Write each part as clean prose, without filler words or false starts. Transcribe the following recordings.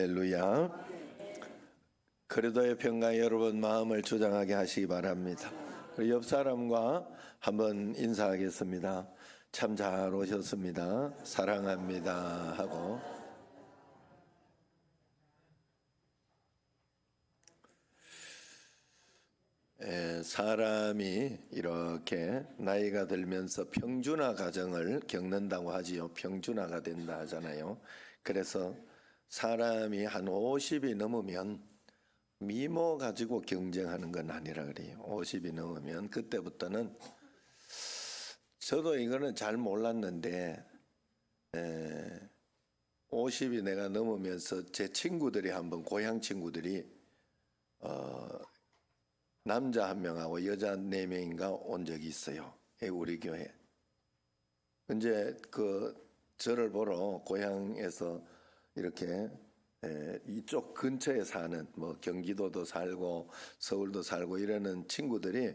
할렐루야. 그리도의 평강 여러분 마음을 주장하게 하시기 바랍니다. 그리고 옆 사람과 한번 인사하겠습니다. 참 잘 오셨습니다. 사랑합니다 하고. 사람이 이렇게 나이가 들면서 평준화 과정을 겪는다고 하지요. 평준화가 된다 하잖아요. 그래서 사람이 한 50이 넘으면 미모 가지고 경쟁하는 건 아니라 그래요. 50이 넘으면 그때부터는 저도 이거는 잘 몰랐는데 50이 내가 넘으면서 제 친구들이 한번 고향 친구들이 남자 한 명하고 여자 4명인가 온 적이 있어요. 우리 교회. 이제 저를 보러 고향에서 이렇게 이쪽 근처에 사는 뭐 경기도도 살고 서울도 살고 이러는 친구들이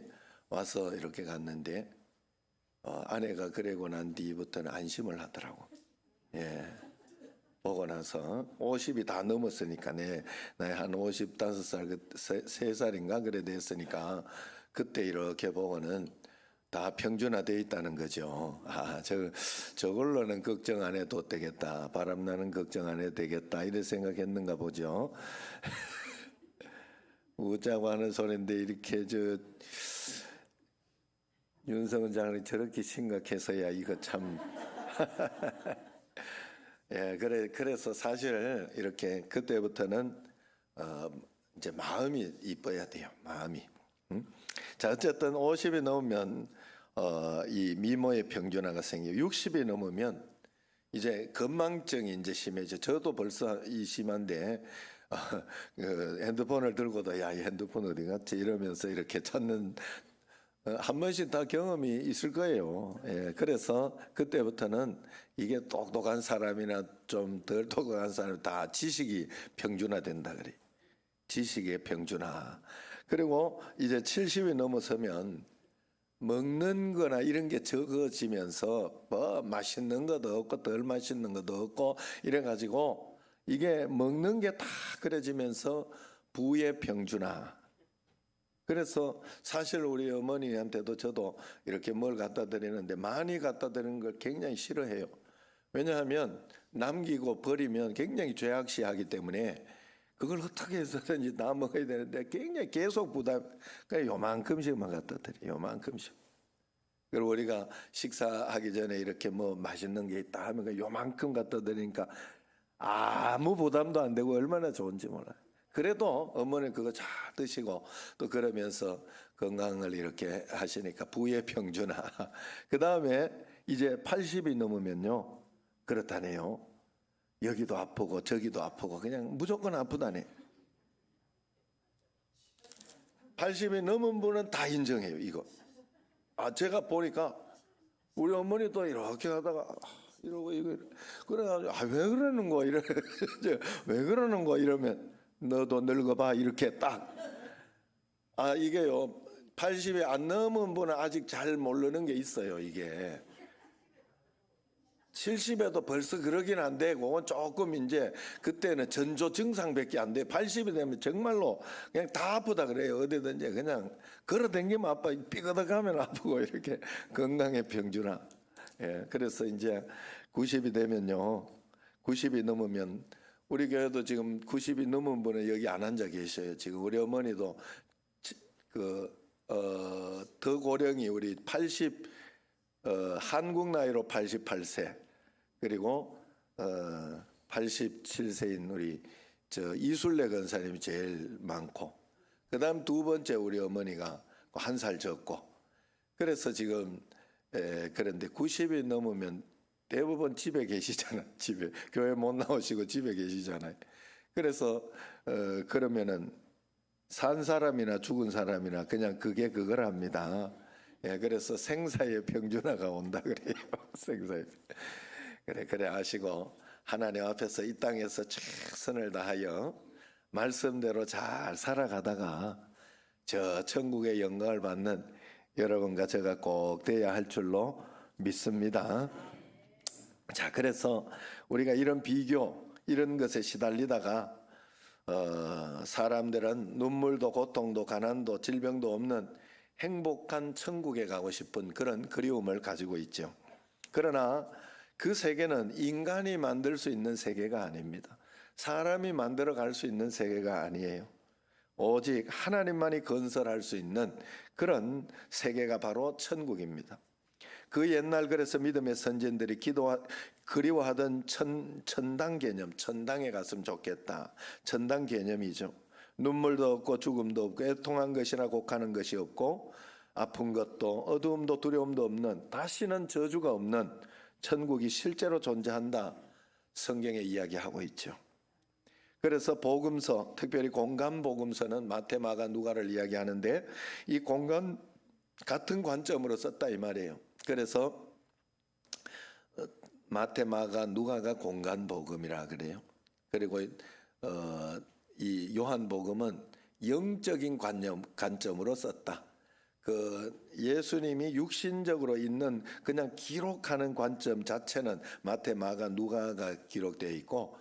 와서 이렇게 갔는데 아내가 그러고 난 뒤부터는 안심을 하더라고. 보고 나서 50이 다 넘었으니까 나이 한 55살, 3살인가 그래 됐으니까 그때 이렇게 보고는 다 평준화되어 있다는 거죠. 저걸로는 걱정 안 해도 되겠다. 바람나는 걱정 안 해도 되겠다. 이런 생각했는가 보죠. 웃자고 하는 소리인데 이렇게 윤석열 장관이 저렇게 심각해서야 이거 참. 그래서 사실 이렇게 그때부터는 이제 마음이 이뻐야 돼요. 마음이. 자, 어쨌든 50이 넘으면 이 미모의 평준화가 생기고 60이 넘으면 이제 건망증이 이제 심해져. 저도 벌써 심한데 핸드폰을 들고도 이 핸드폰 어디 갔지 이러면서 이렇게 찾는 한 번씩 다 경험이 있을 거예요. 그래서 그때부터는 이게 똑똑한 사람이나 좀 덜 똑똑한 사람 다 지식이 평준화된다 그래. 지식의 평준화. 그리고 이제 70이 넘어서면 먹는 거나 이런 게 적어지면서 뭐 맛있는 것도 없고 덜 맛있는 것도 없고 이래 가지고 이게 먹는 게 다 그래지면서 부의 평준화. 그래서 사실 우리 어머니한테도 저도 이렇게 뭘 갖다 드리는데 많이 갖다 드리는 걸 굉장히 싫어해요. 왜냐하면 남기고 버리면 굉장히 죄악시하기 때문에 그걸 어떻게 해서든지 다 먹어야 되는데 굉장히 계속 부담. 그러니까 요만큼씩만 갖다 드려요. 요만큼씩. 그리고 우리가 식사하기 전에 이렇게 뭐 맛있는 게 있다 하면 요만큼 갖다 드리니까 아무 부담도 안 되고 얼마나 좋은지 몰라요. 그래도 어머니 그거 잘 드시고 또 그러면서 건강을 이렇게 하시니까 부의 평준화. 그 다음에 이제 80이 넘으면요 그렇다네요. 여기도 아프고 저기도 아프고 그냥 무조건 아프다네. 80이 넘은 분은 다 인정해요 이거. 제가 보니까 우리 어머니도 이렇게 하다가 이러고 이거 그래가지고 왜 그러는 거야 이래. 왜 그러는 거야 이러면 너도 늙어봐 이렇게 딱. 이게요 80이 안 넘은 분은 아직 잘 모르는 게 있어요. 이게 70에도 벌써 그러긴 안 되고 조금 이제 그때는 전조 증상밖에 안 돼. 80이 되면 정말로 그냥 다 아프다 그래요. 어디든지 그냥 걸어 다니면 아파, 삐그덕하면 아프고 이렇게 건강의 평준화. 그래서 이제 90이 되면요 90이 넘으면 우리 교회도 지금 90이 넘은 분은 여기 안 앉아 계셔요. 지금 우리 어머니도 더 고령이 우리 80 한국 나이로 88세 그리고 87세인 우리 이술래 권사님이 제일 많고 그다음 두 번째 우리 어머니가 1살 적고 그래서 지금 그런데 90이 넘으면 대부분 집에 계시잖아요. 집에 교회 못 나오시고 집에 계시잖아요. 그래서 그러면은 산 사람이나 죽은 사람이나 그냥 그게 그거랍니다. 그래서 생사의 평준화가 온다 그래요. 생사의. 그래 아시고 하나님 앞에서 이 땅에서 최선을 다하여 말씀대로 잘 살아가다가 저 천국의 영광을 받는 여러분과 제가 꼭 돼야 할 줄로 믿습니다. 자, 그래서 우리가 이런 비교 이런 것에 시달리다가 사람들은 눈물도 고통도 가난도 질병도 없는 행복한 천국에 가고 싶은 그런 그리움을 가지고 있죠. 그러나 그 세계는 인간이 만들 수 있는 세계가 아닙니다. 사람이 만들어 갈 수 있는 세계가 아니에요. 오직 하나님만이 건설할 수 있는 그런 세계가 바로 천국입니다. 그 옛날 그래서 믿음의 선진들이 그리워하던 천당 개념, 천당에 갔으면 좋겠다. 천당 개념이죠. 눈물도 없고 죽음도 없고 애통한 것이나 곡하는 것이 없고 아픈 것도 어두움도 두려움도 없는 다시는 저주가 없는 천국이 실제로 존재한다. 성경에 이야기하고 있죠. 그래서 복음서, 특별히 공간 복음서는 마태, 마가, 누가를 이야기하는데 이 공간 같은 관점으로 썼다 이 말이에요. 그래서 마태, 마가, 누가가 공간 복음이라 그래요. 그리고 이 요한 복음은 영적인 관점으로 썼다. 그 예수님이 육신적으로 있는 그냥 기록하는 관점 자체는 마태, 마가, 누가가 기록되어 있고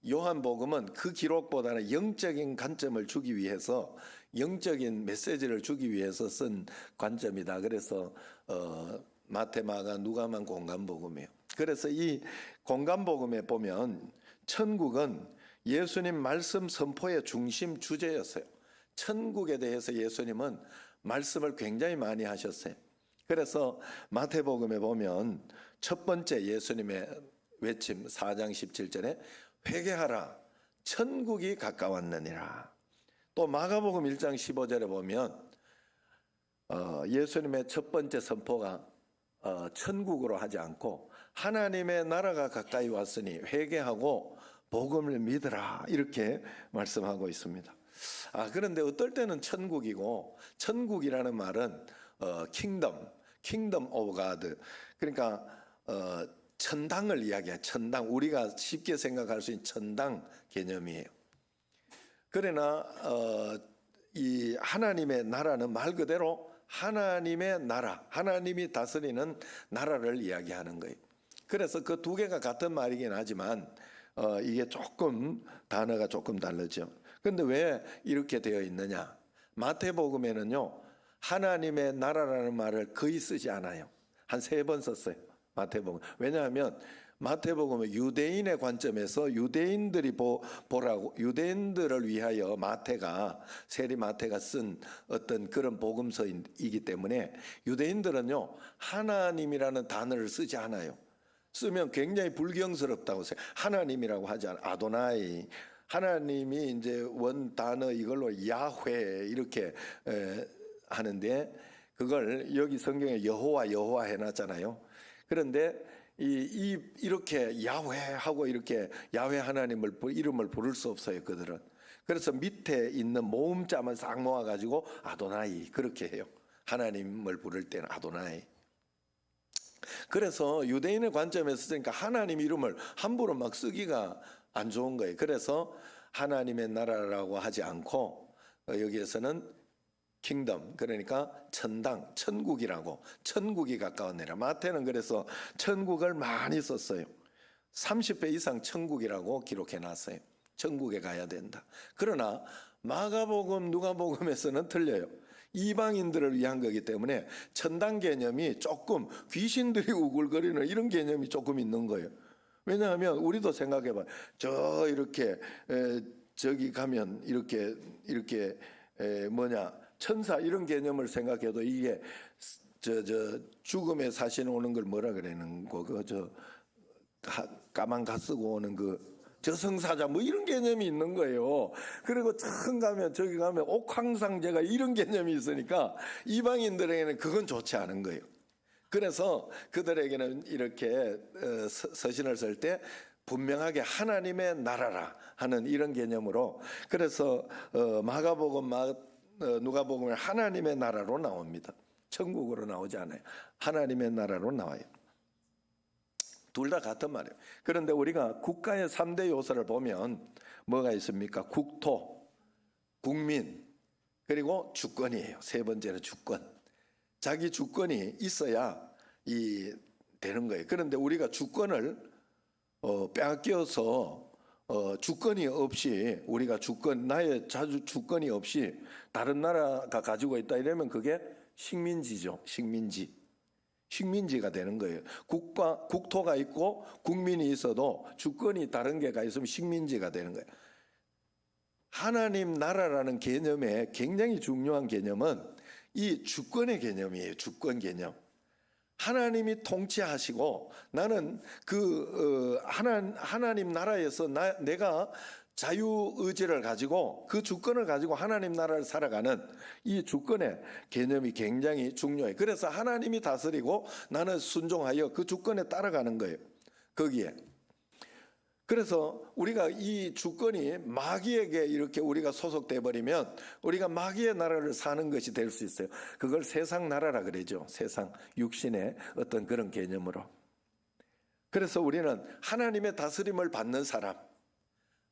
요한복음은 그 기록보다는 영적인 관점을 주기 위해서 영적인 메시지를 주기 위해서 쓴 관점이다. 그래서 마태, 마가, 누가만 공간복음이에요. 그래서 이 공간복음에 보면 천국은 예수님 말씀 선포의 중심 주제였어요. 천국에 대해서 예수님은 말씀을 굉장히 많이 하셨어요. 그래서 마태복음에 보면 첫 번째 예수님의 외침 4장 17절에 회개하라 천국이 가까웠느니라. 또 마가복음 1장 15절에 보면 예수님의 첫 번째 선포가 천국으로 하지 않고 하나님의 나라가 가까이 왔으니 회개하고 복음을 믿으라 이렇게 말씀하고 있습니다. 그런데 어떨 때는 천국이고 천국이라는 말은 킹덤 오브 가드 그러니까 천당을 이야기해요. 천당 우리가 쉽게 생각할 수 있는 천당 개념이에요. 그러나 이 하나님의 나라는 말 그대로 하나님의 나라, 하나님이 다스리는 나라를 이야기하는 거예요. 그래서 그 두 개가 같은 말이긴 하지만 이게 조금 단어가 조금 다르죠. 그런데 왜 이렇게 되어 있느냐? 마태복음에는요 하나님의 나라라는 말을 거의 쓰지 않아요. 한 3번 썼어요. 마태복음. 왜냐하면 마태복음은 유대인의 관점에서 유대인들이 보라고 유대인들을 위하여 세리 마태가 쓴 어떤 그런 복음서이기 때문에 유대인들은요 하나님이라는 단어를 쓰지 않아요. 쓰면 굉장히 불경스럽다고 해요. 하나님이라고 하지 않아요. 아도나이. 하나님이 이제 원 단어 이걸로 야훼 이렇게 하는데 그걸 여기 성경에 여호와 해놨잖아요. 그런데 이렇게 야훼하고 이렇게 야훼 하나님을 이름을 부를 수 없어요. 그들은. 그래서 밑에 있는 모음자만 싹 모아가지고 아도나이 그렇게 해요. 하나님을 부를 때는 아도나이. 그래서 유대인의 관점에서 쓰니까 하나님 이름을 함부로 막 쓰기가 안 좋은 거예요. 그래서 하나님의 나라라고 하지 않고 여기에서는 킹덤 그러니까 천당 천국이라고 천국이 가까웠느니라. 마태는 그래서 천국을 많이 썼어요. 30배 이상 천국이라고 기록해 놨어요. 천국에 가야 된다. 그러나 마가복음 누가복음에서는 틀려요. 이방인들을 위한 거기 때문에 천당 개념이 조금 귀신들이 우글거리는 이런 개념이 조금 있는 거예요. 왜냐하면 우리도 생각해봐. 이렇게 저기 가면 이렇게 천사 이런 개념을 생각해도 이게 죽음의 사신 오는 걸 뭐라 그러는 거 까만 가 쓰고 오는 저승사자 이런 개념이 있는 거예요. 그리고 저기 가면 옥황상제가 이런 개념이 있으니까 이방인들에게는 그건 좋지 않은 거예요. 그래서 그들에게는 이렇게 서신을 쓸 때 분명하게 하나님의 나라라 하는 이런 개념으로 그래서 마가복음 누가복음은 하나님의 나라로 나옵니다. 천국으로 나오지 않아요. 하나님의 나라로 나와요. 둘 다 같은 말이에요. 그런데 우리가 국가의 3대 요소를 보면 뭐가 있습니까? 국토, 국민, 그리고 주권이에요. 세 번째는 주권. 자기 주권이 있어야 되는 거예요. 그런데 우리가 주권을 빼앗겨서 주권이 없이 우리가 나의 자주 주권이 없이 다른 나라가 가지고 있다 이러면 그게 식민지죠. 식민지가 되는 거예요. 국토가 있고 국민이 있어도 주권이 다른 게가 있으면 식민지가 되는 거예요. 하나님 나라라는 개념의 굉장히 중요한 개념은 이 주권의 개념이에요. 주권 개념. 하나님이 통치하시고 나는 하나님 나라에서 내가 자유의지를 가지고 그 주권을 가지고 하나님 나라를 살아가는 이 주권의 개념이 굉장히 중요해요. 그래서 하나님이 다스리고 나는 순종하여 그 주권에 따라가는 거예요. 거기에. 그래서 우리가 이 주권이 마귀에게 이렇게 우리가 소속돼 버리면 우리가 마귀의 나라를 사는 것이 될 수 있어요. 그걸 세상 나라라 그러죠. 세상 육신의 어떤 그런 개념으로. 그래서 우리는 하나님의 다스림을 받는 사람,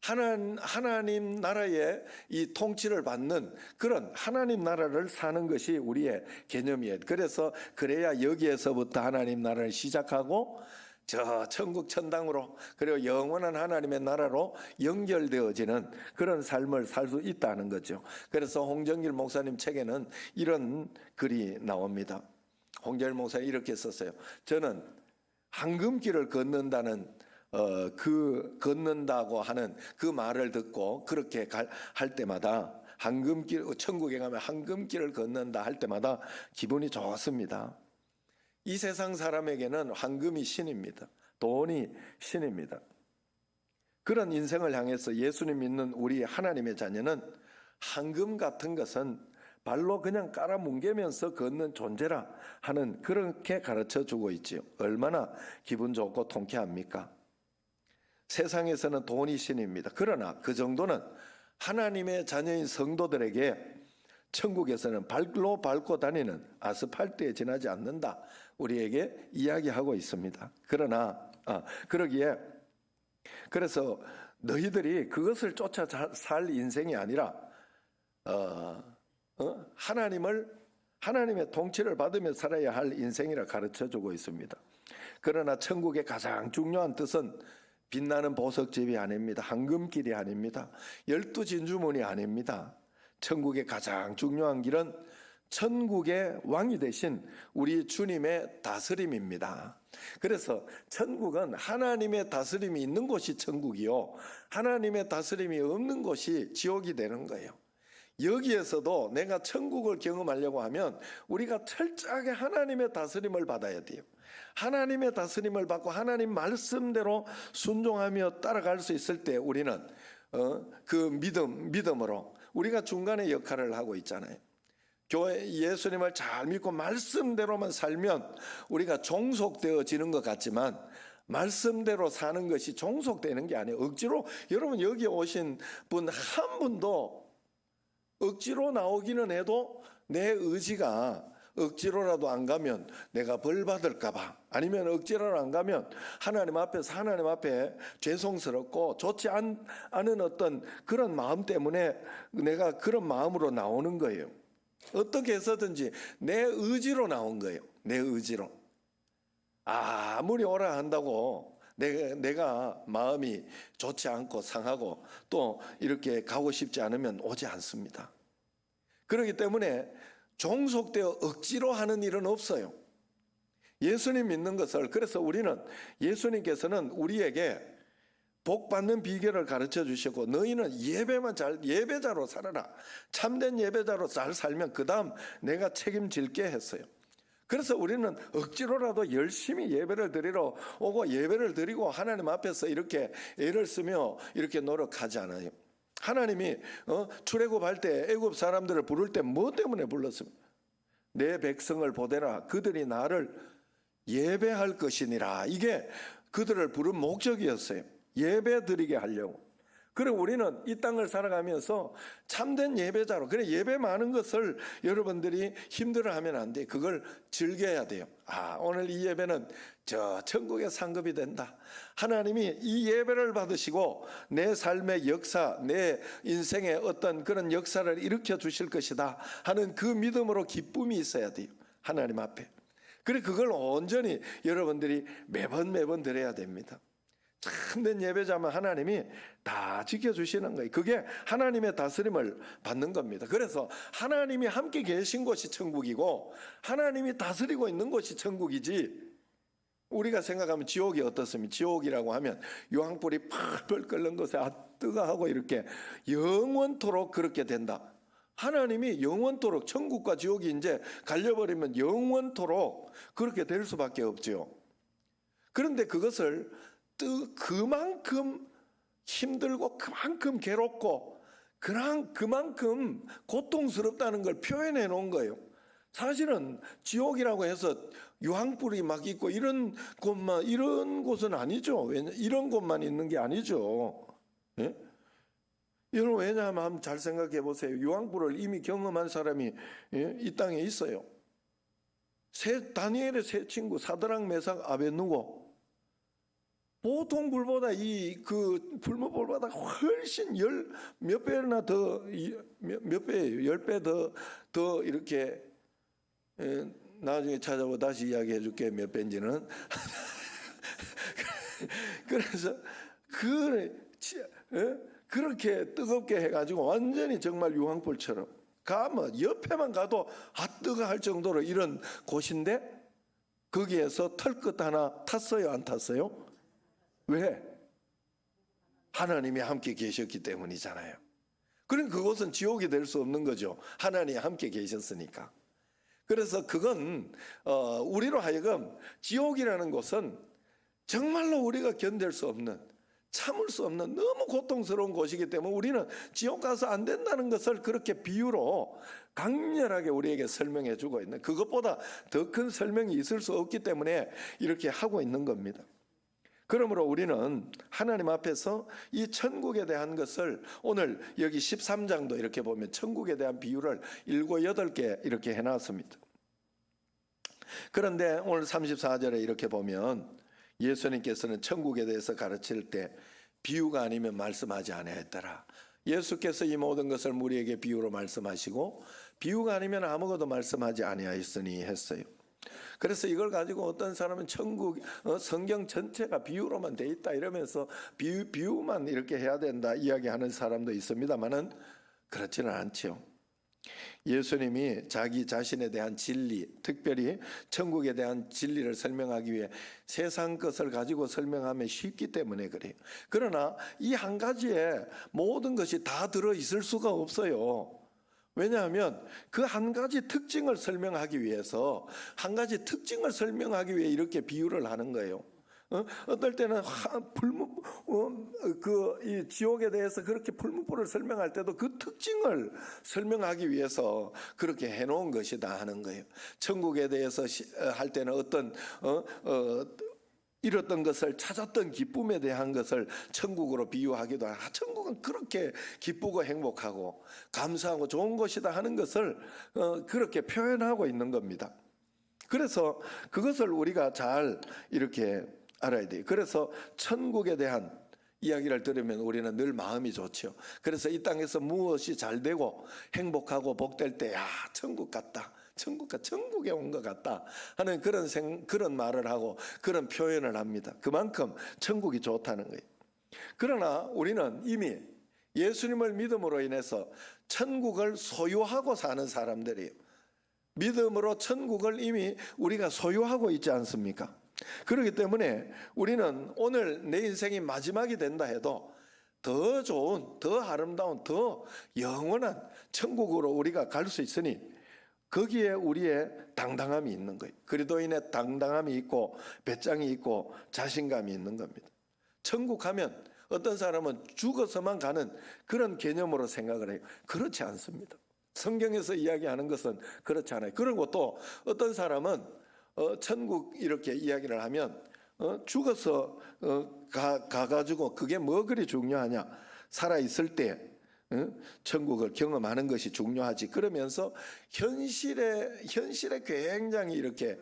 하나님 나라의 이 통치를 받는 그런 하나님 나라를 사는 것이 우리의 개념이에요. 그래야 여기에서부터 하나님 나라를 시작하고 저 천국 천당으로 그리고 영원한 하나님의 나라로 연결되어지는 그런 삶을 살 수 있다는 거죠. 그래서 홍정길 목사님 책에는 이런 글이 나옵니다. 홍정길 목사님 이렇게 썼어요. 저는 황금길을 걷는다는 걷는다고 하는 그 말을 듣고 그렇게 할 때마다 천국에 가면 황금길을 걷는다 할 때마다 기분이 좋습니다. 이 세상 사람에게는 황금이 신입니다. 돈이 신입니다. 그런 인생을 향해서 예수님 믿는 우리 하나님의 자녀는 황금 같은 것은 발로 그냥 깔아뭉개면서 걷는 존재라 하는 그렇게 가르쳐주고 있지요. 얼마나 기분 좋고 통쾌합니까? 세상에서는 돈이 신입니다. 그러나 그 정도는 하나님의 자녀인 성도들에게 천국에서는 발로 밟고 다니는 아스팔트에 지나지 않는다. 우리에게 이야기하고 있습니다. 그래서 너희들이 그것을 쫓아 살 인생이 아니라 하나님의 통치를 받으며 살아야 할 인생이라 가르쳐주고 있습니다. 그러나 천국의 가장 중요한 뜻은 빛나는 보석집이 아닙니다. 황금길이 아닙니다. 12진주문이 아닙니다. 천국의 가장 중요한 길은 천국의 왕이 되신 우리 주님의 다스림입니다. 그래서 천국은 하나님의 다스림이 있는 곳이 천국이요, 하나님의 다스림이 없는 곳이 지옥이 되는 거예요. 여기에서도 내가 천국을 경험하려고 하면 우리가 철저하게 하나님의 다스림을 받아야 돼요. 하나님의 다스림을 받고 하나님 말씀대로 순종하며 따라갈 수 있을 때 우리는 그 믿음으로 우리가 중간에 역할을 하고 있잖아요. 교회 예수님을 잘 믿고 말씀대로만 살면 우리가 종속되어지는 것 같지만 말씀대로 사는 것이 종속되는 게 아니에요. 억지로, 여러분 여기 오신 분 한 분도 억지로 나오기는 해도 내 의지가 억지로라도 안 가면 내가 벌 받을까 봐, 아니면 억지로라도 안 가면 하나님 앞에 죄송스럽고 좋지 않은 어떤 그런 마음 때문에 내가 그런 마음으로 나오는 거예요. 어떻게 해서든지 내 의지로 나온 거예요. 내 의지로. 아무리 오라 한다고 내가 마음이 좋지 않고 상하고 또 이렇게 가고 싶지 않으면 오지 않습니다. 그렇기 때문에 종속되어 억지로 하는 일은 없어요. 예수님 믿는 것을, 그래서 우리는 예수님께서는 우리에게 복 받는 비결을 가르쳐 주시고, 너희는 예배자로 살아라. 참된 예배자로 잘 살면 그 다음 내가 책임질게 했어요. 그래서 우리는 억지로라도 열심히 예배를 드리러 오고 예배를 드리고 하나님 앞에서 이렇게 애를 쓰며 이렇게 노력하지 않아요. 하나님이 출애굽할 때 애굽 사람들을 부를 때 뭐 때문에 불렀습니까? 내 백성을 보내라. 그들이 나를 예배할 것이니라. 이게 그들을 부른 목적이었어요. 예배 드리게 하려고. 그리고 우리는 이 땅을 살아가면서 참된 예배자로, 그래 예배 많은 것을 여러분들이 힘들어하면 안 돼. 그걸 즐겨야 돼요. 오늘 이 예배는 저 천국의 상급이 된다. 하나님이 이 예배를 받으시고 내 삶의 역사, 내 인생의 어떤 그런 역사를 일으켜 주실 것이다 하는 그 믿음으로 기쁨이 있어야 돼요. 하나님 앞에. 그래 그걸 온전히 여러분들이 매번 드려야 됩니다. 참된 예배자면 하나님이 다 지켜주시는 거예요. 그게 하나님의 다스림을 받는 겁니다. 그래서 하나님이 함께 계신 곳이 천국이고 하나님이 다스리고 있는 곳이 천국이지, 우리가 생각하면 지옥이 어떻습니까? 지옥이라고 하면 유황불이 펄펄 끓는 것에 뜨거하고 이렇게 영원토록 그렇게 된다. 하나님이 영원토록, 천국과 지옥이 이제 갈려버리면 영원토록 그렇게 될 수밖에 없죠. 그런데 그것을 그만큼 힘들고 그만큼 괴롭고 그만큼 고통스럽다는 걸 표현해 놓은 거예요. 사실은 지옥이라고 해서 유황불이 막 있고 이런 곳은 아니죠. 이런 곳만 있는 게 아니죠. 예? 여러분, 왜냐하면 한번 잘 생각해 보세요. 유황불을 이미 경험한 사람이 이 땅에 있어요. 다니엘의 세 친구 사드락, 메삭, 아벳느고, 보통 불보다 그 불모불보다 훨씬 몇 배나 더, 몇 배예요. 10배 더 이렇게, 나중에 찾아보고 다시 이야기해 줄게, 몇 배인지는. 그래서 그렇게 뜨겁게 해가지고 완전히 정말 유황불처럼 가면 옆에만 가도 뜨거할 정도로 이런 곳인데, 거기에서 털끝 하나 탔어요, 안 탔어요? 왜? 하나님이 함께 계셨기 때문이잖아요. 그럼 그곳은 지옥이 될 수 없는 거죠. 하나님이 함께 계셨으니까. 그래서 그건 우리로 하여금 지옥이라는 곳은 정말로 우리가 견딜 수 없는, 참을 수 없는 너무 고통스러운 곳이기 때문에 우리는 지옥 가서 안 된다는 것을 그렇게 비유로 강렬하게 우리에게 설명해 주고 있는, 그것보다 더 큰 설명이 있을 수 없기 때문에 이렇게 하고 있는 겁니다. 그러므로 우리는 하나님 앞에서 이 천국에 대한 것을, 오늘 여기 13장도 이렇게 보면 천국에 대한 비유를 7, 8개 이렇게 해놨습니다. 그런데 오늘 34절에 이렇게 보면 예수님께서는 천국에 대해서 가르칠 때 비유가 아니면 말씀하지 아니하였더라. 예수께서 이 모든 것을 우리에게 비유로 말씀하시고 비유가 아니면 아무것도 말씀하지 아니하였으니 했어요. 그래서 이걸 가지고 어떤 사람은 천국, 성경 전체가 비유로만 돼 있다 이러면서 비유만 이렇게 해야 된다 이야기하는 사람도 있습니다만은 그렇지는 않죠. 예수님이 자기 자신에 대한 진리, 특별히 천국에 대한 진리를 설명하기 위해 세상 것을 가지고 설명하면 쉽기 때문에 그래요. 그러나 이 한 가지에 모든 것이 다 들어있을 수가 없어요. 왜냐하면 그 한 가지 특징을 설명하기 위해서, 한 가지 특징을 설명하기 위해 이렇게 비유를 하는 거예요. 어떨 때는 이 지옥에 대해서 그렇게 풀무불을 설명할 때도 그 특징을 설명하기 위해서 그렇게 해놓은 것이다 하는 거예요. 천국에 대해서 할 때는 어떤 잃었던 것을 찾았던 기쁨에 대한 것을 천국으로 비유하기도 하고, 천국은 그렇게 기쁘고 행복하고 감사하고 좋은 것이다 하는 것을 그렇게 표현하고 있는 겁니다. 그래서 그것을 우리가 잘 이렇게 알아야 돼요. 그래서 천국에 대한 이야기를 들으면 우리는 늘 마음이 좋죠. 그래서 이 땅에서 무엇이 잘 되고 행복하고 복될 때, 야, 천국 같다, 천국에 온 것 같다 하는 그런 말을 하고 그런 표현을 합니다. 그만큼 천국이 좋다는 거예요. 그러나 우리는 이미 예수님을 믿음으로 인해서 천국을 소유하고 사는 사람들이에요. 믿음으로 천국을 이미 우리가 소유하고 있지 않습니까? 그렇기 때문에 우리는 오늘 내 인생이 마지막이 된다 해도 더 좋은, 더 아름다운, 더 영원한 천국으로 우리가 갈 수 있으니 거기에 우리의 당당함이 있는 거예요. 그리스도인의 당당함이 있고 배짱이 있고 자신감이 있는 겁니다. 천국 하면 어떤 사람은 죽어서만 가는 그런 개념으로 생각을 해요. 그렇지 않습니다. 성경에서 이야기하는 것은 그렇지 않아요. 그리고 또 어떤 사람은 천국 이렇게 이야기를 하면 죽어서 가가지고 그게 뭐 그리 중요하냐, 살아있을 때 천국을 경험하는 것이 중요하지, 그러면서 현실에 굉장히 이렇게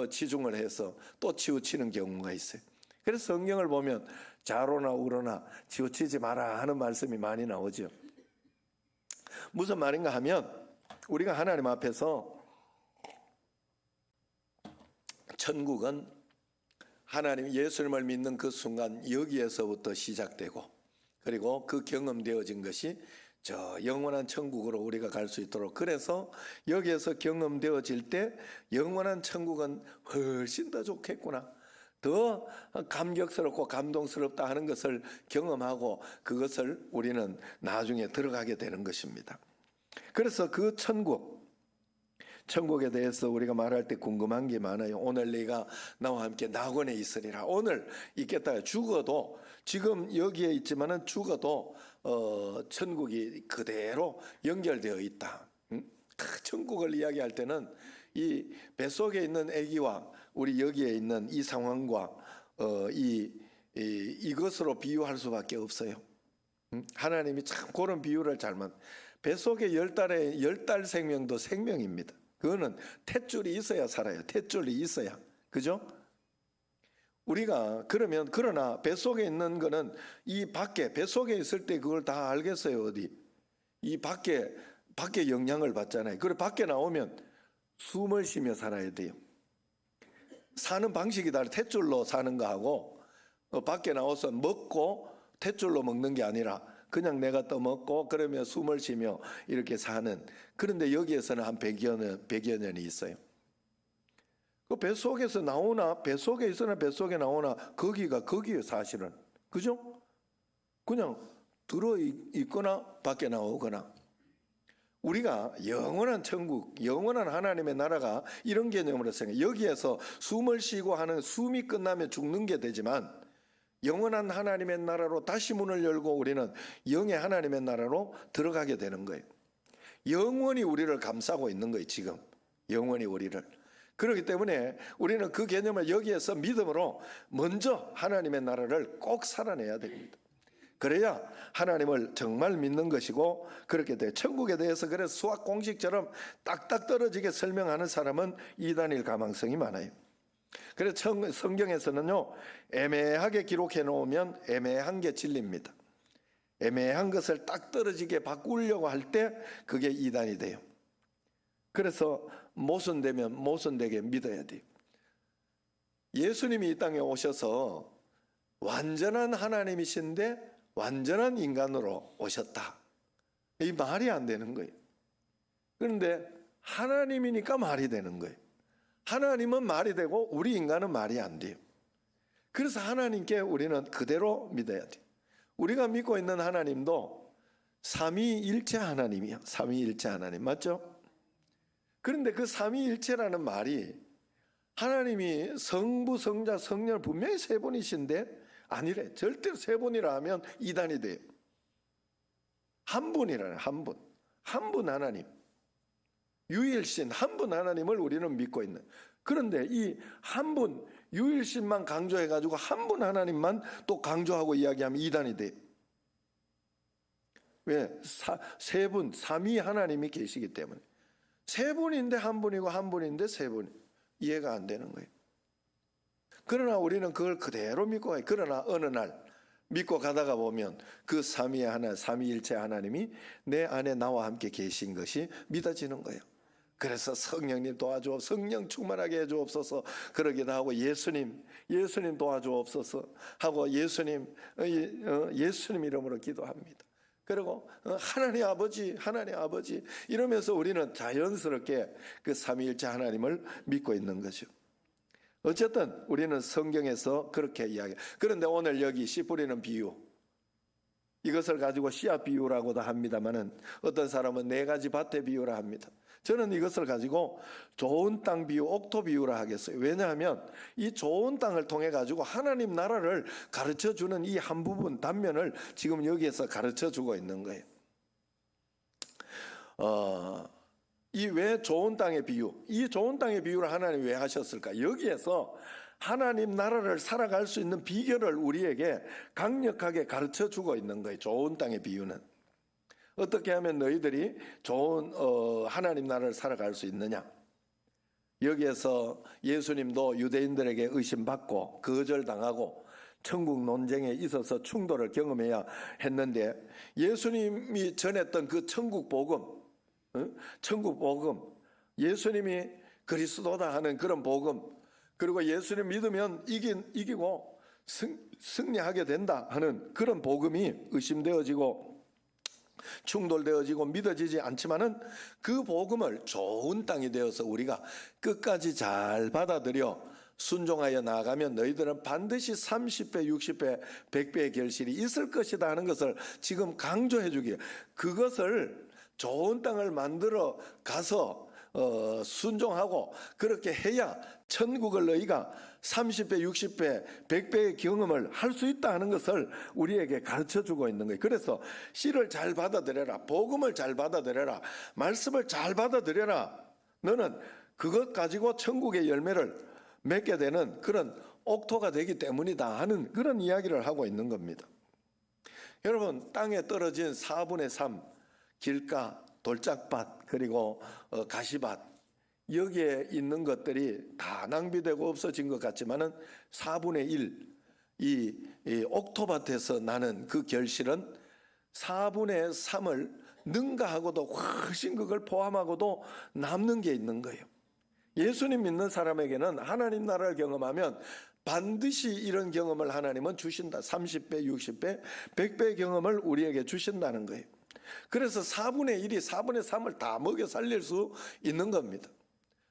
치중을 해서 또 치우치는 경우가 있어요. 그래서 성경을 보면 좌로나 우로나 치우치지 마라 하는 말씀이 많이 나오죠. 무슨 말인가 하면 우리가 하나님 앞에서 천국은 하나님 예수님을 믿는 그 순간 여기에서부터 시작되고, 그리고 그 경험되어진 것이 저 영원한 천국으로 우리가 갈 수 있도록, 그래서 여기에서 경험되어질 때 영원한 천국은 훨씬 더 좋겠구나, 더 감격스럽고 감동스럽다 하는 것을 경험하고 그것을 우리는 나중에 들어가게 되는 것입니다. 그래서 그 천국에 대해서 우리가 말할 때 궁금한 게 많아요. 오늘 네가 나와 함께 낙원에 있으리라. 오늘 있겠다. 죽어도, 지금 여기에 있지만은 죽어도 천국이 그대로 연결되어 있다. 천국을 이야기할 때는 이 뱃속에 있는 아기와 우리 여기에 있는 이 상황과 이것으로 비유할 수밖에 없어요. 하나님이 참 그런 비유를 잘만. 뱃속에 10달 생명도 생명입니다. 그거는 탯줄이 있어야 살아요. 탯줄이 있어야. 그죠? 우리가 그러나 뱃속에 있는 거는 이 밖에, 뱃속에 있을 때 그걸 다 알겠어요. 어디? 이 밖에 영향을 받잖아요. 그리고 밖에 나오면 숨을 쉬며 살아야 돼요. 사는 방식이 다르. 탯줄로 사는 거하고 밖에 나와서 먹고 탯줄로 먹는 게 아니라 그냥 내가 떠먹고 그러면 숨을 쉬며 이렇게 사는. 그런데 여기에서는 한 100여 년이 있어요. 그 뱃속에서 나오나, 뱃속에 있으나 뱃속에 나오나, 거기에 사실은. 그죠? 그냥 들어있거나 밖에 나오거나. 우리가 영원한 천국, 영원한 하나님의 나라가 이런 개념으로 생각해요. 여기에서 숨을 쉬고 하는, 숨이 끝나면 죽는 게 되지만 영원한 하나님의 나라로 다시 문을 열고 우리는 영의 하나님의 나라로 들어가게 되는 거예요. 영원히 우리를 감싸고 있는 거예요. 지금 영원히 우리를. 그렇기 때문에 우리는 그 개념을 여기에서 믿음으로 먼저 하나님의 나라를 꼭 살아내야 됩니다. 그래야 하나님을 정말 믿는 것이고 그렇게 돼. 천국에 대해서 그래서 수학 공식처럼 딱딱 떨어지게 설명하는 사람은 이단일 가망성이 많아요. 그래서 성경에서는요, 애매하게 기록해 놓으면 애매한 게 진리입니다. 애매한 것을 딱 떨어지게 바꾸려고 할 때 그게 이단이 돼요. 그래서 모순되면 모순되게 믿어야 돼요. 예수님이 이 땅에 오셔서 완전한 하나님이신데 완전한 인간으로 오셨다. 이 말이 안 되는 거예요. 그런데 하나님이니까 말이 되는 거예요. 하나님은 말이 되고 우리 인간은 말이 안 돼요. 그래서 하나님께 우리는 그대로 믿어야 돼요. 우리가 믿고 있는 하나님도 삼위일체 하나님이야. 삼위일체 하나님 맞죠? 그런데 그 삼위일체라는 말이 하나님이 성부, 성자, 성령 분명히 세 분이신데 아니래. 절대로 세 분이라 하면 이단이 돼요. 한 분이라네. 한 분. 한 분 하나님. 유일신 한 분 하나님을 우리는 믿고 있는. 그런데 이 한 분 유일신만 강조해가지고 한 분 하나님만 또 강조하고 이야기하면 이단이 돼. 왜? 세 분, 삼위 하나님이 계시기 때문에. 세 분인데 한 분이고 한 분인데 세 분. 이해가 안 되는 거예요. 그러나 우리는 그걸 그대로 믿고 가요. 그러나 어느 날 믿고 가다가 보면 그 삼위일체 하나님이 내 안에 나와 함께 계신 것이 믿어지는 거예요. 그래서 성령님 도와줘, 성령 충만하게 해주옵소서 그러기도 하고 예수님 도와주옵소서 하고 예수님 이름으로 기도합니다. 그리고 하나님 아버지 이러면서 우리는 자연스럽게 그 삼위일체 하나님을 믿고 있는 거죠. 어쨌든 우리는 성경에서 그렇게 이야기해요. 그런데 오늘 여기 씨 뿌리는 비유, 이것을 가지고 씨앗 비유라고도 합니다만은 어떤 사람은 4가지 밭의 비유라 합니다. 저는 이것을 가지고 좋은 땅 비유, 옥토 비유라 하겠어요. 왜냐하면 이 좋은 땅을 통해 가지고 하나님 나라를 가르쳐주는 이 한 부분 단면을 지금 여기에서 가르쳐주고 있는 거예요. 이 왜 좋은 땅의 비유, 이 좋은 땅의 비유를 하나님 왜 하셨을까? 여기에서 하나님 나라를 살아갈 수 있는 비결을 우리에게 강력하게 가르쳐주고 있는 거예요. 좋은 땅의 비유는. 어떻게 하면 너희들이 좋은 하나님 나라를 살아갈 수 있느냐? 여기에서 예수님도 유대인들에게 의심받고 거절당하고 천국 논쟁에 있어서 충돌을 경험해야 했는데 예수님이 전했던 그 천국 복음, 예수님이 그리스도다 하는 그런 복음, 그리고 예수님 믿으면 이기고 승리하게 된다 하는 그런 복음이 의심되어지고 충돌되어지고 믿어지지 않지만은 그 복음을 좋은 땅이 되어서 우리가 끝까지 잘 받아들여 순종하여 나가면 너희들은 반드시 30배, 60배, 100배의 결실이 있을 것이다 하는 것을 지금 강조해 주기에, 그것을 좋은 땅을 만들어 가서 순종하고 그렇게 해야 천국을 너희가 30배, 60배, 100배의 경험을 할 수 있다 하는 것을 우리에게 가르쳐 주고 있는 거예요. 그래서 씨를 잘 받아들여라, 복음을 잘 받아들여라, 말씀을 잘 받아들여라. 너는 그것 가지고 천국의 열매를 맺게 되는 그런 옥토가 되기 때문이다 하는 그런 이야기를 하고 있는 겁니다. 여러분, 땅에 떨어진 4분의 3 길가, 돌짝밭, 그리고 가시밭, 여기에 있는 것들이 다 낭비되고 없어진 것 같지만은 4분의 1 이 옥토밭에서 나는 그 결실은 4분의 3을 능가하고도 훨씬 그걸 포함하고도 남는 게 있는 거예요. 예수님 믿는 사람에게는 하나님 나라를 경험하면 반드시 이런 경험을 하나님은 주신다. 30배, 60배, 100배의 경험을 우리에게 주신다는 거예요. 그래서 4분의 1이 4분의 3을 다 먹여 살릴 수 있는 겁니다.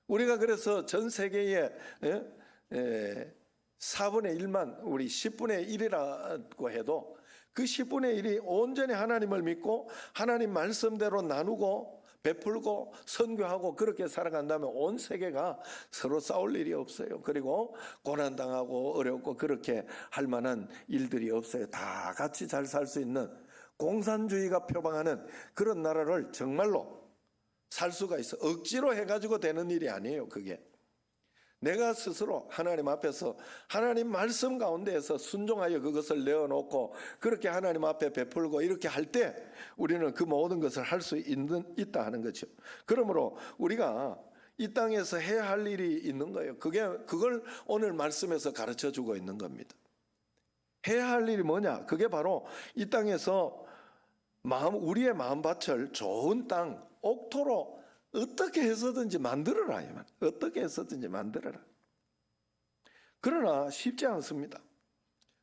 우리가 그래서 전 세계에 4분의 1만 우리 10분의 1이라고 해도 그 10분의 1이 온전히 하나님을 믿고 하나님 말씀대로 나누고 베풀고 선교하고 그렇게 살아간다면 온 세계가 서로 싸울 일이 없어요. 그리고 고난당하고 어렵고 그렇게 할 만한 일들이 없어요. 다 같이 잘 살 수 있는 공산주의가 표방하는 그런 나라를 정말로 살 수가 있어. 억지로 해가지고 되는 일이 아니에요. 그게 내가 스스로 하나님 앞에서 하나님 말씀 가운데에서 순종하여 그것을 내어놓고 그렇게 하나님 앞에 베풀고 이렇게 할 때 우리는 그 모든 것을 할 수 있다 하는 거죠. 그러므로 우리가 이 땅에서 해야 할 일이 있는 거예요. 그걸 오늘 말씀에서 가르쳐 주고 있는 겁니다. 해야 할 일이 뭐냐? 그게 바로 이 땅에서 우리의 마음밭을 좋은 땅, 옥토로 어떻게 해서든지 만들어라. 어떻게 해서든지 만들어라. 그러나 쉽지 않습니다.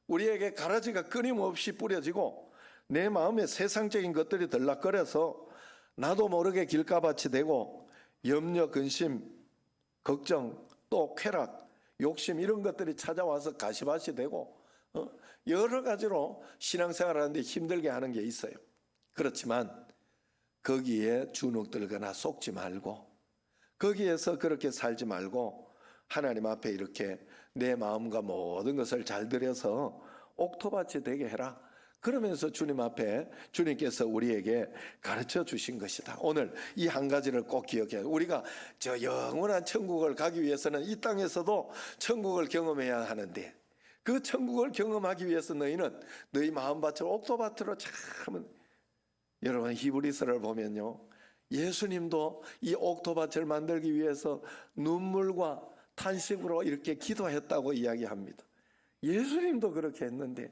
우리에게 가라지가 끊임없이 뿌려지고 내 마음에 세상적인 것들이 들락거려서 나도 모르게 길가밭이 되고 염려, 근심, 걱정, 또 쾌락, 욕심 이런 것들이 찾아와서 가시밭이 되고 여러 가지로 신앙생활하는데 힘들게 하는 게 있어요. 그렇지만 거기에 주눅들거나 속지 말고 거기에서 그렇게 살지 말고 하나님 앞에 이렇게 내 마음과 모든 것을 잘 들여서 옥토밭이 되게 해라. 그러면서 주님 앞에 주님께서 우리에게 가르쳐 주신 것이다. 오늘 이 한 가지를 꼭 기억해야 돼. 우리가 저 영원한 천국을 가기 위해서는 이 땅에서도 천국을 경험해야 하는데 그 천국을 경험하기 위해서 너희는 너희 마음밭을 옥토밭으로 참 여러분 히브리서를 보면요. 예수님도 이 옥토밭을 만들기 위해서 눈물과 탄식으로 이렇게 기도했다고 이야기합니다. 예수님도 그렇게 했는데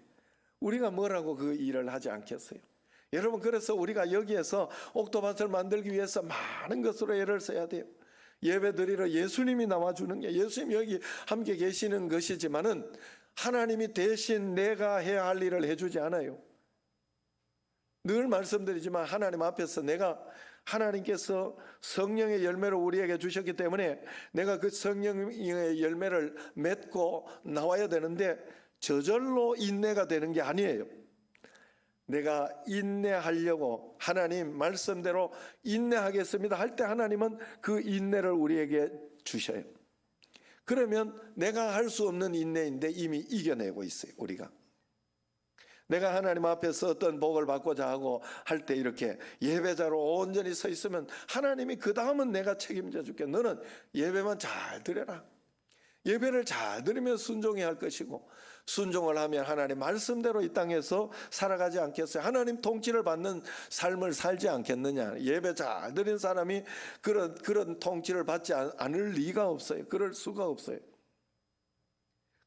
우리가 뭐라고 그 일을 하지 않겠어요? 여러분 그래서 우리가 여기에서 옥토밭을 만들기 위해서 많은 것으로 애를 써야 돼요. 예배 드리러 예수님이 나와주는 게 예수님 여기 함께 계시는 것이지만은 하나님이 대신 내가 해야 할 일을 해주지 않아요. 늘 말씀드리지만 하나님 앞에서 내가 하나님께서 성령의 열매를 우리에게 주셨기 때문에 내가 그 성령의 열매를 맺고 나와야 되는데 저절로 인내가 되는 게 아니에요. 내가 인내하려고 하나님 말씀대로 인내하겠습니다 할 때 하나님은 그 인내를 우리에게 주셔요. 그러면 내가 할 수 없는 인내인데 이미 이겨내고 있어요. 우리가 내가 하나님 앞에서 어떤 복을 받고자 하고 할 때 이렇게 예배자로 온전히 서 있으면 하나님이 그 다음은 내가 책임져 줄게. 너는 예배만 잘 드려라. 예배를 잘 드리면 순종해야 할 것이고 순종을 하면 하나님 말씀대로 이 땅에서 살아가지 않겠어요? 하나님 통치를 받는 삶을 살지 않겠느냐? 예배 잘 드린 사람이 그런 통치를 받지 않을 리가 없어요. 그럴 수가 없어요.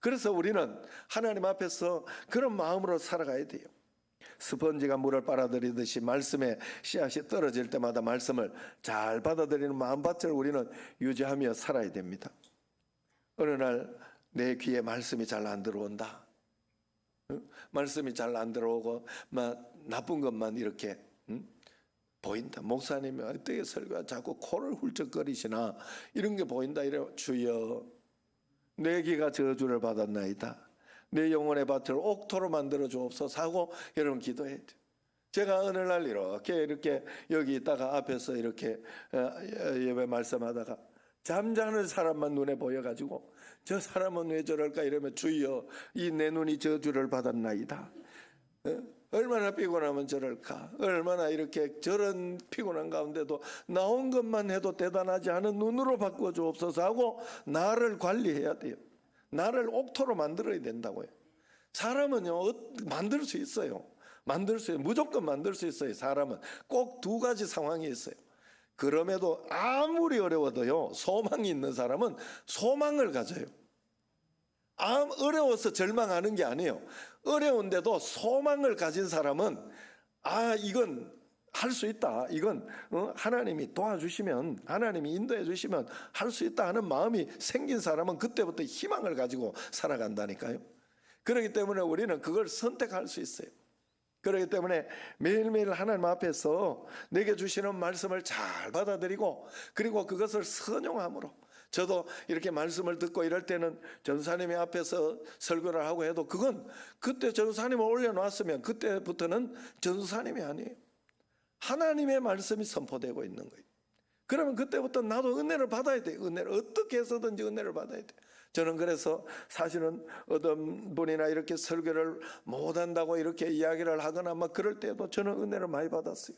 그래서 우리는 하나님 앞에서 그런 마음으로 살아가야 돼요. 스펀지가 물을 빨아들이듯이 말씀의 씨앗이 떨어질 때마다 말씀을 잘 받아들이는 마음밭을 우리는 유지하며 살아야 됩니다. 어느 날 내 귀에 말씀이 잘 안 들어온다. 말씀이 잘 안 들어오고 막 나쁜 것만 이렇게 보인다. 목사님이 어떻게 설교가 자꾸 코를 훌쩍거리시나 이런 게 보인다. 이래 주여 내 귀가 저주를 받았나이다. 내 영혼의 밭을 옥토로 만들어 주옵소서 하고 여러분 기도해야 돼요. 제가 어느 날 이렇게 여기 있다가 앞에서 이렇게 예배 말씀하다가 잠자는 사람만 눈에 보여가지고 저 사람은 왜 저럴까 이러면 주여 이 내 눈이 저주를 받았나이다. 얼마나 피곤하면 저럴까. 얼마나 이렇게 저런 피곤한 가운데도 나온 것만 해도 대단하지 않은 눈으로 바꾸어 주옵소서 하고 나를 관리해야 돼요. 나를 옥토로 만들어야 된다고요. 사람은요 만들 수 있어요. 무조건 만들 수 있어요. 사람은 꼭 두 가지 상황이 있어요. 그럼에도 아무리 어려워도요 소망이 있는 사람은 소망을 가져요. 어려워서 절망하는 게 아니에요. 어려운데도 소망을 가진 사람은 이건 할 수 있다. 이건 하나님이 도와주시면, 하나님이 인도해 주시면 할 수 있다 하는 마음이 생긴 사람은 그때부터 희망을 가지고 살아간다니까요. 그렇기 때문에 우리는 그걸 선택할 수 있어요. 그렇기 때문에 매일매일 하나님 앞에서 내게 주시는 말씀을 잘 받아들이고 그리고 그것을 선용함으로, 저도 이렇게 말씀을 듣고 이럴 때는 전사님이 앞에서 설교를 하고 해도 그건 그때 전사님을 올려놨으면 그때부터는 전사님이 아니에요. 하나님의 말씀이 선포되고 있는 거예요. 그러면 그때부터 나도 은혜를 받아야 돼요. 은혜를 어떻게 해서든지 은혜를 받아야 돼요. 저는 그래서 사실은 어떤 분이나 이렇게 설교를 못한다고 이렇게 이야기를 하거나 막 그럴 때도 저는 은혜를 많이 받았어요.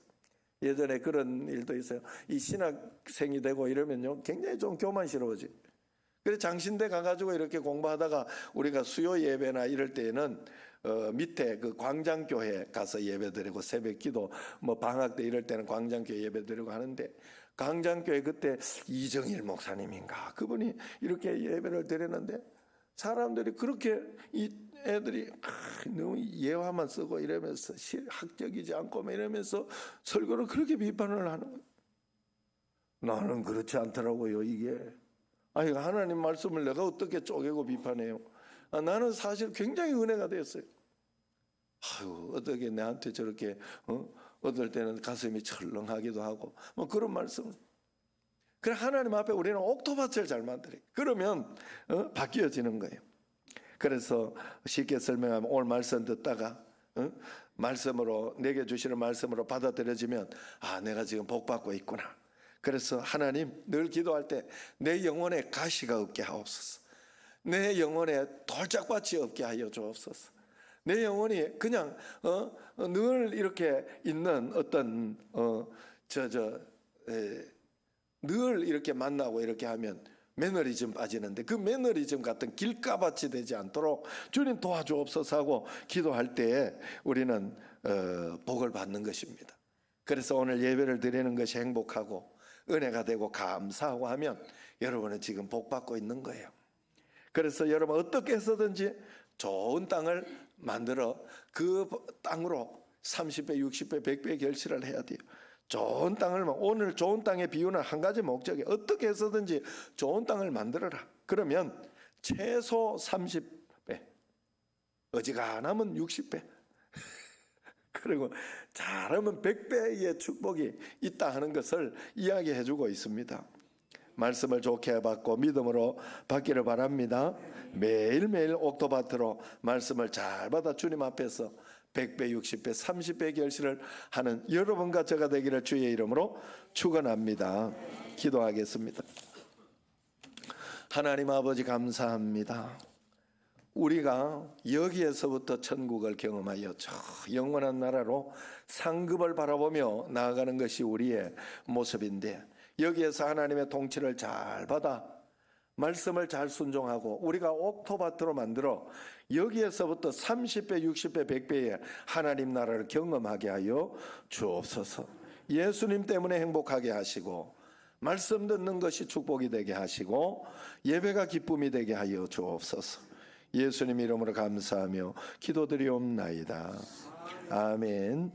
예전에 그런 일도 있어요. 이 신학생이 되고 이러면요 굉장히 좀 교만스러워지. 그래서 장신대 가가지고 이렇게 공부하다가 우리가 수요 예배나 이럴 때에는 밑에 그 광장교회 가서 예배드리고 새벽기도 뭐 방학 때 이럴 때는 광장교회 예배드리고 하는데, 광장교회 그때 이정일 목사님인가 그분이 이렇게 예배를 드렸는데 사람들이 그렇게 이 애들이 너무 예화만 쓰고 이러면서 학적이지 않고 이러면서 설교를 그렇게 비판을 하는 거예요. 나는 그렇지 않더라고요. 이게 하나님 말씀을 내가 어떻게 쪼개고 비판해요. 나는 사실 굉장히 은혜가 됐어요. 어떻게 내한테 저렇게 어떨 때는 가슴이 철렁하기도 하고 뭐 그런 말씀. 그래 하나님 앞에 우리는 옥토밭을 잘 만들어요. 그러면 바뀌어지는 거예요. 그래서 쉽게 설명하면 오늘 말씀 듣다가 말씀으로 내게 주시는 말씀으로 받아들여지면 내가 지금 복 받고 있구나. 그래서 하나님 늘 기도할 때 내 영혼에 가시가 없게 하옵소서. 내 영혼에 돌짝밭이 없게 하여 주옵소서. 내 영혼이 그냥 늘 이렇게 있는 어떤 늘 이렇게 만나고 이렇게 하면 매너리즘 빠지는데 그 매너리즘 같은 길가밭이 되지 않도록 주님 도와주옵소서 하고 기도할 때에 우리는 복을 받는 것입니다. 그래서 오늘 예배를 드리는 것이 행복하고 은혜가 되고 감사하고 하면 여러분은 지금 복 받고 있는 거예요. 그래서 여러분 어떻게 해서든지 좋은 땅을 만들어 그 땅으로 30배, 60배, 100배 결실을 해야 돼요. 좋은 땅을, 오늘 좋은 땅의 비유는 한 가지 목적이 어떻게 해서든지 좋은 땅을 만들어라. 그러면 최소 30배, 어지간하면 60배, 그리고 잘하면 100배의 축복이 있다 하는 것을 이야기해 주고 있습니다. 말씀을 좋게 받고 믿음으로 받기를 바랍니다. 매일매일 옥토밭으로 말씀을 잘 받아 주님 앞에서 100배, 60배, 30배 결실을 하는 여러분과 저가 되기를 주의 이름으로 축원합니다. 기도하겠습니다. 하나님 아버지 감사합니다. 우리가 여기에서부터 천국을 경험하여 저 영원한 나라로 상급을 바라보며 나아가는 것이 우리의 모습인데, 여기에서 하나님의 통치를 잘 받아 말씀을 잘 순종하고 우리가 옥토밭으로 만들어 여기에서부터 30배, 60배, 100배의 하나님 나라를 경험하게 하여 주옵소서. 예수님 때문에 행복하게 하시고 말씀 듣는 것이 축복이 되게 하시고 예배가 기쁨이 되게 하여 주옵소서. 예수님 이름으로 감사하며 기도드리옵나이다. 아멘.